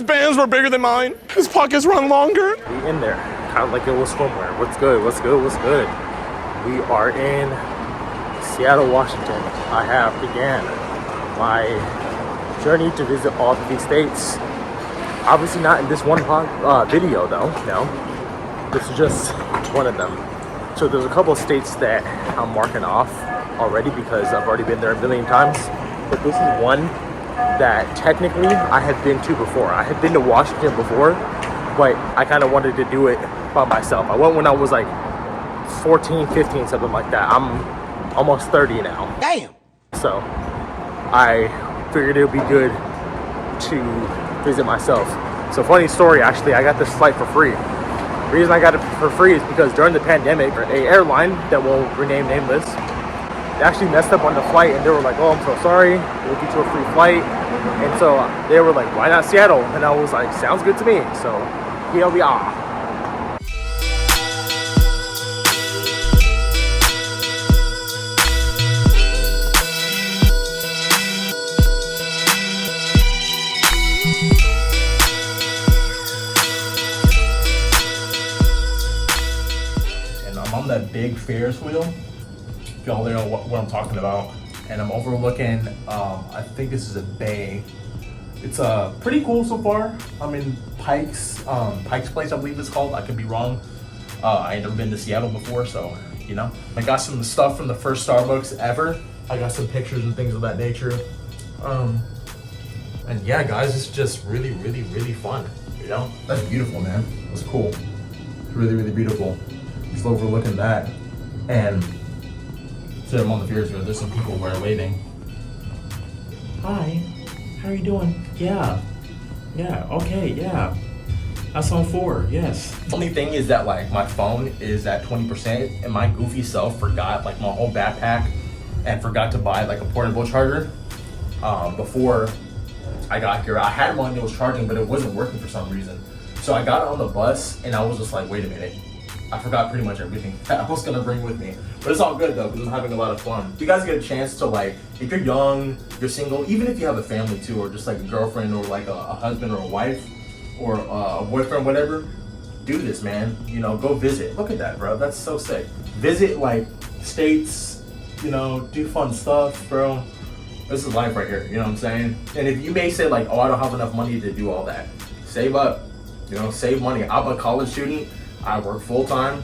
His bands were bigger than mine. His pockets run longer. We in there, kind of like it was swimwear. What's good? What's good? What's good? We are in Seattle, Washington. I have began my journey to visit all of these states. Obviously not in this one video though, no. This is just one of them. So there's a couple of states that I'm marking off already because I've already been there a million times. But this is one that technically I have been to before. I had been to Washington before, but I kind of wanted to do it by myself. I went when I was like 14, 15, something like that. I'm almost 30 now. Damn. So I figured it would be good to visit myself. So funny story, actually, I got this flight for free. The reason I got it for free is because during the pandemic, an airline that will rename nameless, they actually messed up on the flight and they were like, oh, I'm so sorry, we'll get you a free flight. And so they were like, why not Seattle? And I was like, sounds good to me. So here we are. I'm on that big Ferris wheel. If y'all know what I'm talking about. And I'm overlooking, I think this is a bay. It's pretty cool so far. I'm in Pike's Place, I believe it's called. I could be wrong. I ain't never been to Seattle before, so, you know. I got some stuff from the first Starbucks ever. I got some pictures and things of that nature. And yeah, guys, it's just really, really, really fun, you know. That's beautiful, man. That's cool. It's really, really beautiful. Just overlooking that, and so I'm on the Ferris wheel. There's some people where I'm waving. Hi, how are you doing? Yeah, okay, yeah. That's on 4, yes. The only thing is that like my phone is at 20%, and my goofy self forgot like my whole backpack, and forgot to buy like a portable charger. Before I got here, I had one that was charging, but it wasn't working for some reason. So I got on the bus, and I was just like, wait a minute. I forgot pretty much everything that I was gonna bring with me. But it's all good though, because I'm having a lot of fun. If you guys get a chance to like, if you're young, you're single, even if you have a family too, or just like a girlfriend or like a husband or a wife or a boyfriend, whatever, do this, man. You know, go visit. Look at that, bro. That's so sick. Visit like states, you know, do fun stuff, bro. This is life right here, you know what I'm saying? And if you may say like, oh, I don't have enough money to do all that, save up, you know, save money. I'm a college student. I work full time.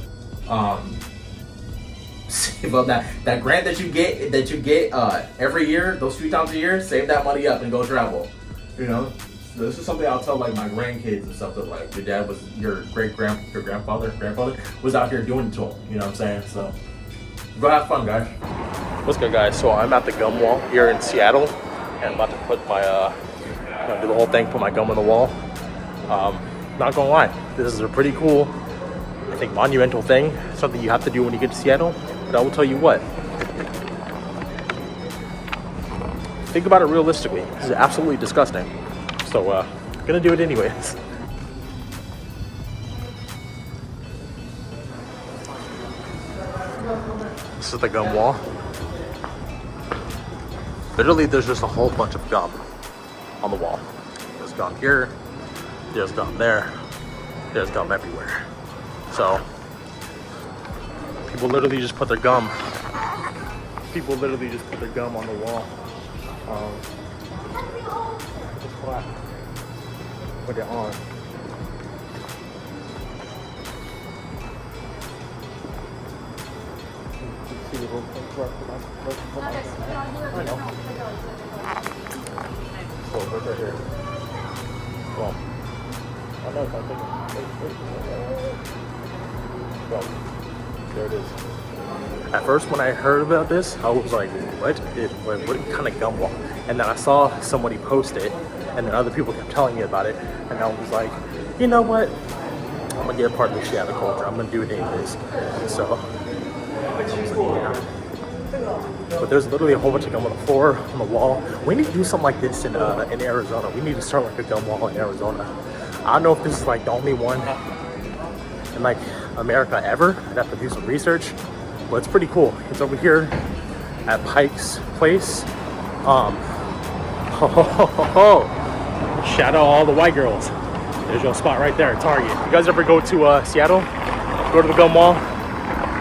Save up that grant that you get every year, those few times a year. Save that money up and go travel. You know, so this is something I'll tell like my grandkids and stuff, that like your dad was your grandfather was out here doing it to them. You know what I'm saying? So go have fun, guys. What's good, guys? So I'm at the gum wall here in Seattle, and I'm about to put my do the whole thing, put my gum on the wall. Not gonna lie, this is a pretty cool, I think, monumental thing, something you have to do when you get to Seattle. But I will tell you what, think about it realistically. This is absolutely disgusting. So, I'm gonna do it anyways. This is the gum wall. Literally, there's just a whole bunch of gum on the wall. There's gum here, there's gum there, there's gum everywhere. So people literally just put their gum. People literally just put their gum on the wall. Put it on. So right here. Well, I know if I think. Well, there it is. At first, when I heard about this, I was like, what kind of gum wall? And then I saw somebody post it, and then other people kept telling me about it, and I was like, you know what? I'm gonna get a part of the Seattle culture. I'm gonna do it anyways. So, yeah. But there's literally a whole bunch of gum on the floor, on the wall. We need to do something like this in Arizona. We need to start like a gum wall in Arizona. I don't know if this is like the only one in like America ever. I'd have to do some research, but it's pretty cool. It's over here at Pike's Place. Shout out all the white girls. There's your spot right there, Target. You guys ever go to Seattle? Go to the Gum Mall?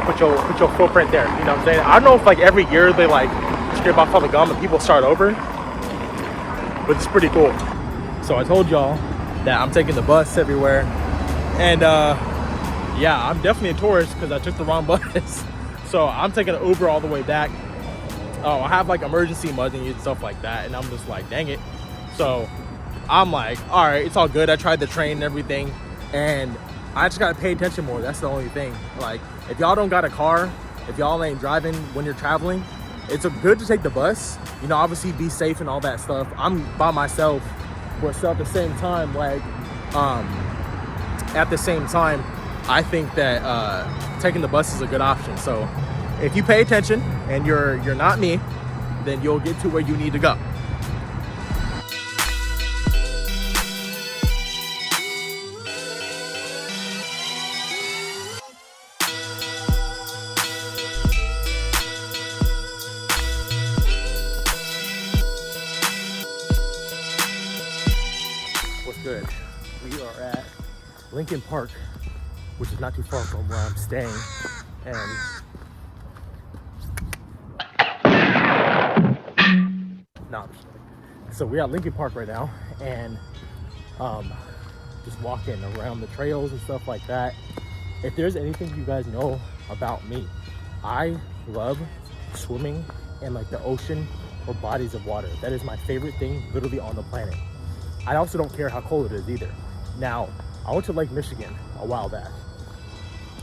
Put your footprint there. You know what I'm saying? I don't know if like every year they like scrape off all the gum and people start over, but it's pretty cool. So I told y'all that I'm taking the bus everywhere, and yeah, I'm definitely a tourist because I took the wrong bus. So I'm taking an Uber all the way back. Oh, I have like emergency money and stuff like that, and I'm just like, dang it. So I'm like, all right, it's all good. I tried the train and everything, and I just gotta pay attention more. That's the only thing. Like, if y'all don't got a car, if y'all ain't driving when you're traveling, it's good to take the bus. You know, obviously be safe and all that stuff. I'm by myself, but still at the same time, like, at the same time, I think that taking the bus is a good option. So if you pay attention and you're not me, then you'll get to where you need to go. What's good? We are at Lincoln Park, which is not too far from where I'm staying, and so we're at Lincoln Park right now, and just walking around the trails and stuff like that. If there's anything you guys know about me, I love swimming in like the ocean or bodies of water. That is my favorite thing literally on the planet. I also don't care how cold it is either. Now, I went to Lake Michigan a while back,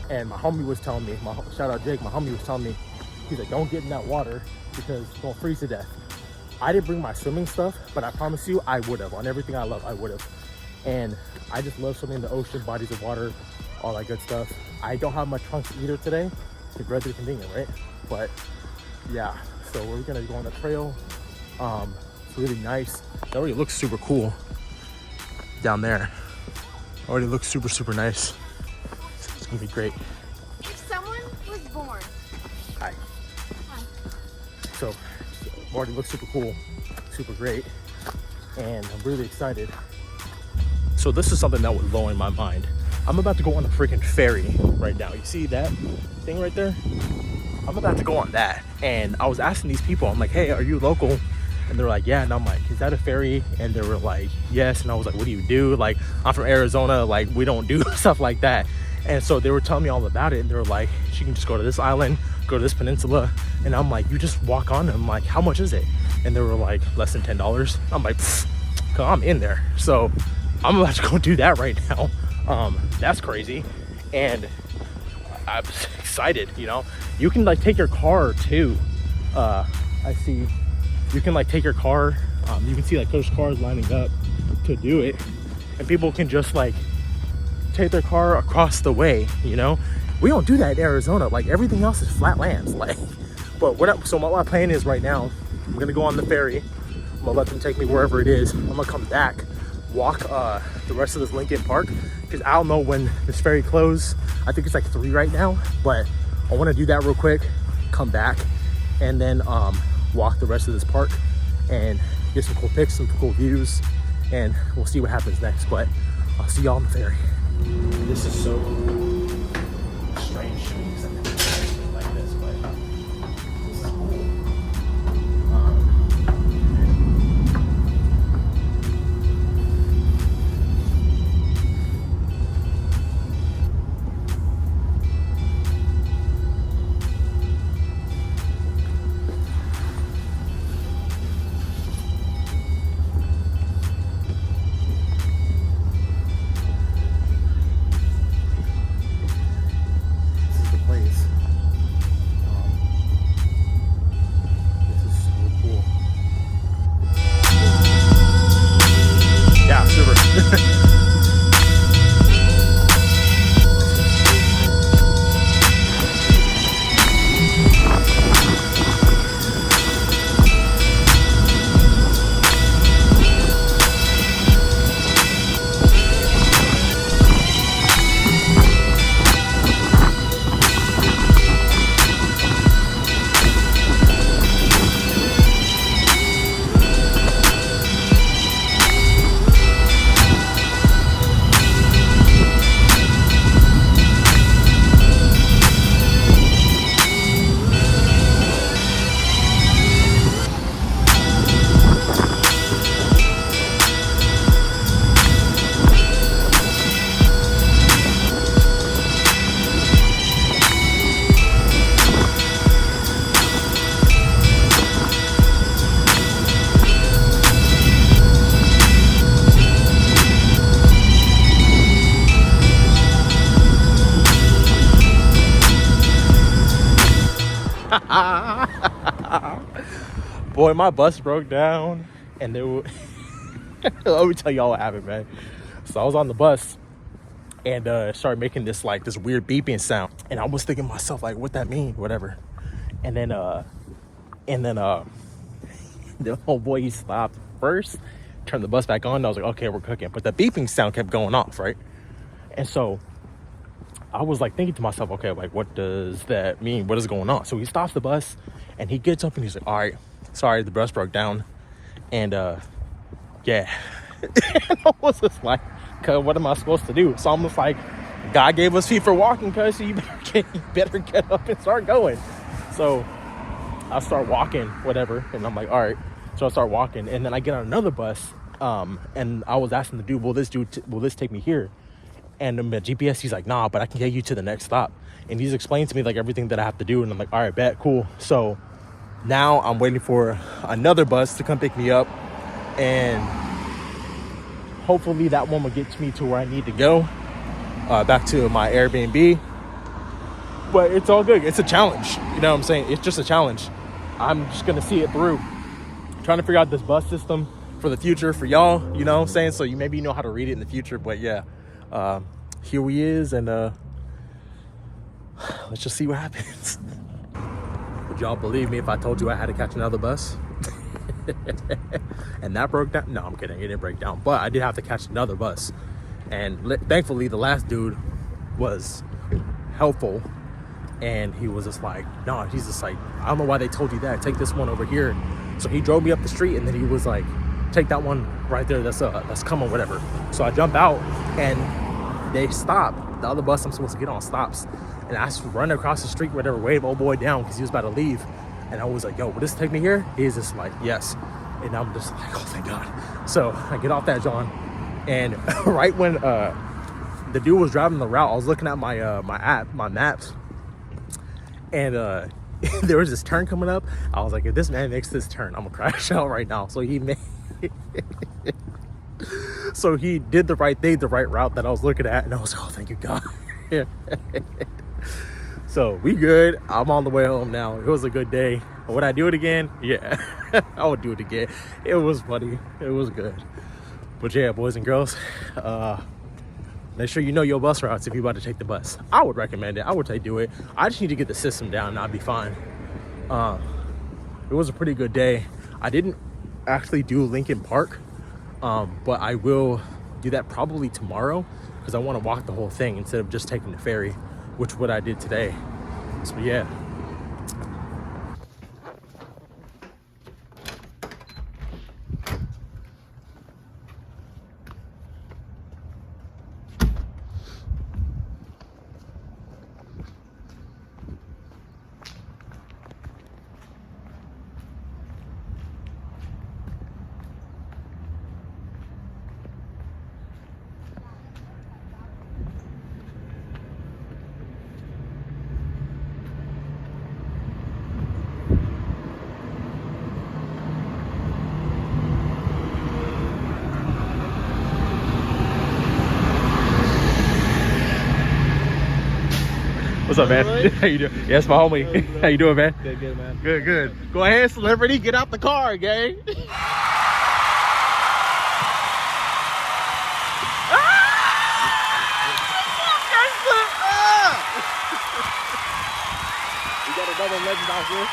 and my homie was telling me, shout out Jake, my homie was telling me, he's like, don't get in that water because you're gonna freeze to death. I didn't bring my swimming stuff, but I promise you I would have. On everything I love, I would have. And I just love swimming in the ocean, bodies of water, all that good stuff. I don't have my trunks either today. It's rather convenient, right? But yeah, so we're gonna go on the trail. It's really nice. It already looks super cool down there. Already looks super, super nice. It's gonna be great. If someone was born. Hi. So, already looks super cool, super great, and I'm really excited. So this is something that was blowing my mind. I'm about to go on a freaking ferry right now. You see that thing right there? I'm about to go on that, and I was asking these people, I'm like, hey, are you local? And they're like, yeah. And I'm like, is that a ferry? And they were like, yes. And I was like, what do you do? Like, I'm from Arizona, like we don't do stuff like that. And so they were telling me all about it, and they were like, you can just go to this island, go to this peninsula. And I'm like, you just walk on. I'm like, how much is it? And they were like, less than $10. I'm like, I'm in there. So I'm about to go do that right now. That's crazy. And I'm excited, you know. You can like take your car too. I see you can like take your car. You can see like those cars lining up to do it, and people can just like take their car across the way, you know. We don't do that in Arizona. Like everything else is flat lands. Like, but so what my plan is right now, I'm gonna go on the ferry. I'm gonna let them take me wherever it is. I'm gonna come back, walk the rest of this Lincoln Park, because I don't know when this ferry closes. I think it's like 3 right now, but I want to do that real quick, come back, and then walk the rest of this park and get some cool pics, some cool views, and we'll see what happens next. But I'll see y'all on the ferry. This is so strange shooting something like this, but this is cool. Boy, my bus broke down, and there was... Let me tell y'all what happened, man. So I was on the bus, and it started making this weird beeping sound, and I was thinking to myself, like, what that mean, whatever. And then the whole boy, he stopped first, turned the bus back on, and I was like, okay, we're cooking. But the beeping sound kept going off, right? And so I was like thinking to myself, okay, like, what does that mean? What is going on? So he stops the bus, and he gets up, and he's like, all right, sorry, the bus broke down. And yeah. And I was just like, cuz what am I supposed to do? So I'm just like, God gave us feet for walking, cuz, so you better get up and start going. So I start walking, whatever, and I'm like, all right. So I start walking, and then I get on another bus, and I was asking the dude, will this take me here? And the GPS, he's like, nah, but I can get you to the next stop. And he's explained to me like everything that I have to do, and I'm like, all right, bet, cool. So now I'm waiting for another bus to come pick me up, and hopefully that one will get me to where I need to go, back to my Airbnb. But it's all good. It's a challenge. You know what I'm saying? It's just a challenge. I'm just going to see it through. Trying to figure out this bus system for the future for y'all, you know what I'm saying? So you maybe know how to read it in the future. But yeah, here we is. And let's just see what happens. Would y'all believe me if I told you I had to catch another bus? And that broke down? No, I'm kidding. It didn't break down. But I did have to catch another bus. And thankfully, the last dude was helpful. And he was just like, no, he's just like, I don't know why they told you that. Take this one over here. So he drove me up the street, and then he was like, take that one right there. That's coming, whatever. So I jump out, and they stop. The other bus I'm supposed to get on stops. And I run across the street, whatever, wave old boy down because he was about to leave. And I was like, yo, will this take me here? He's just like, yes. And I'm just like, oh, thank God. So I get off that John. And right when the dude was driving the route, I was looking at my maps. And there was this turn coming up. I was like, if this man makes this turn, I'm gonna crash out right now. So he made so he did the right thing, the right route that I was looking at, and I was like, oh, thank you, God. So we good. I'm on the way home now. It was a good day. Would I do it again? Yeah. I would do it again. It was funny. It was good. But yeah, boys and girls, make sure you know your bus routes if you're about to take the bus. I would recommend it. I would say do it. I just need to get the system down and I'll be fine. It was a pretty good day. I didn't actually do Lincoln Park, but I will do that probably tomorrow because I want to walk the whole thing instead of just taking the ferry, which is what I did today. So yeah. What's up, man? Really? How you doing? Yes, my homie. Good, How you doing, man? Good, man. Good. Go ahead, celebrity. Get out the car, gang. We got another legend out here.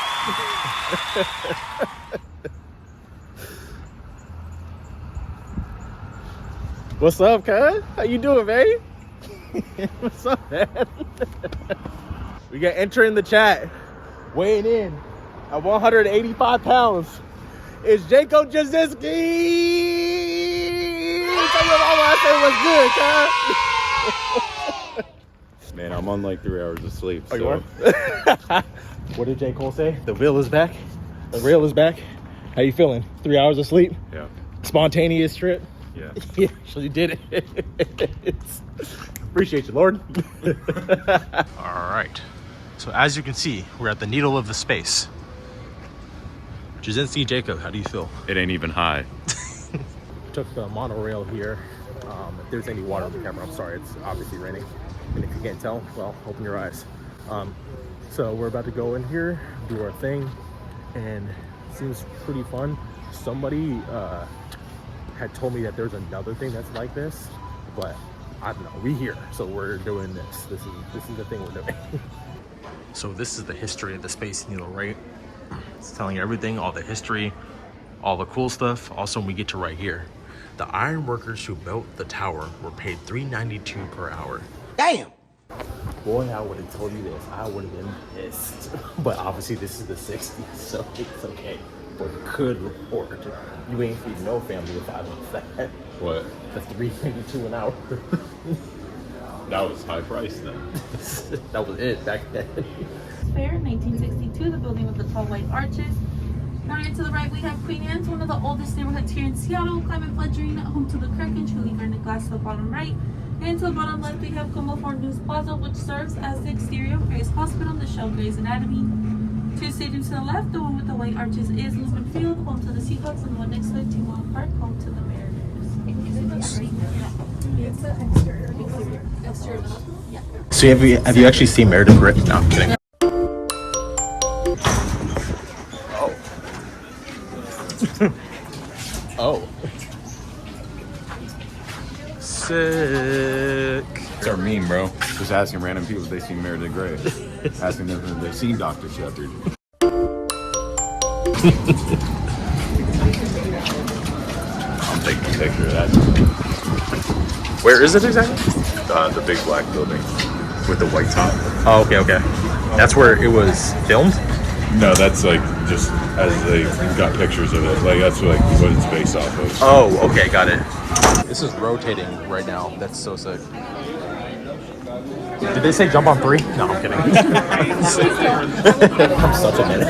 What's up, cuz? How you doing, man? What's up, man? We got enter in the chat. Weighing in at 185 pounds. It's Jacob Jasinski. Tell your mama I said what's good, cuz. Man, I'm on like 3 hours of sleep. Oh, So. you are? What did J. Cole say? The will is back. The real is back. How you feeling? 3 hours of sleep? Yeah. Spontaneous trip? Yeah. You actually did it. Appreciate you, Lord. All right. So as you can see, we're at the needle of the space. Jasinski Jacob, how do you feel? It ain't even high. Took the monorail here. If there's any water on the camera, I'm sorry. It's obviously raining. And if you can't tell, well, open your eyes. So we're about to go in here, do our thing, and seems pretty fun. Somebody had told me that there's another thing that's like this, but I don't know. We here, so we're doing this. This is the thing we're doing. So this is the history of the Space Needle, right? It's telling you everything, all the history, all the cool stuff. Also, we get to right here. The iron workers who built the tower were paid $3.92 per hour. Damn! Boy, I would have told you this. I would have been pissed. But obviously, this is the 60s, so it's okay. But good report. You ain't feeding no family if I was that. What? The $3.92 an hour. That was high price then. That was it back then. Fair, 1962, the building with the tall white arches. Now to the right, we have Queen Anne's, one of the oldest neighborhoods here in Seattle. Climate fledgling, home to the Kraken, truly garnet glass to the bottom right. And to the bottom left, we have Como Ford News Plaza, which serves as the exterior of Gray's Hospital, the show Gray's Anatomy. Two stadiums to the left, the one with the white arches is Lisbon Field, home to the Seahawks, and the one next to it, T-Mobile Park, home to the Mariners. It's the exterior. Exterior. Yeah. So have you actually seen Meredith Grey? No, I'm kidding. Oh. Sick. It's our meme, bro. Just asking random people if they seen Meredith Grey. Asking them if they've seen Dr. Shepard. I'm taking a picture of that. Where is it exactly? The big black building with the white top. Oh, okay. That's where it was filmed? No, that's like just as they got pictures of it. Like that's like what it's based off of. Oh, okay, got it. This is rotating right now. That's so sick. Did they say jump on 3? No, I'm kidding. I'm such a minute.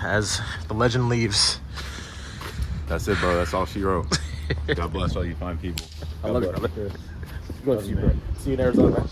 As the legend leaves. That's it, bro. That's all she wrote. God bless all you fine people. I love it. Good to see you, bro. See you in Arizona.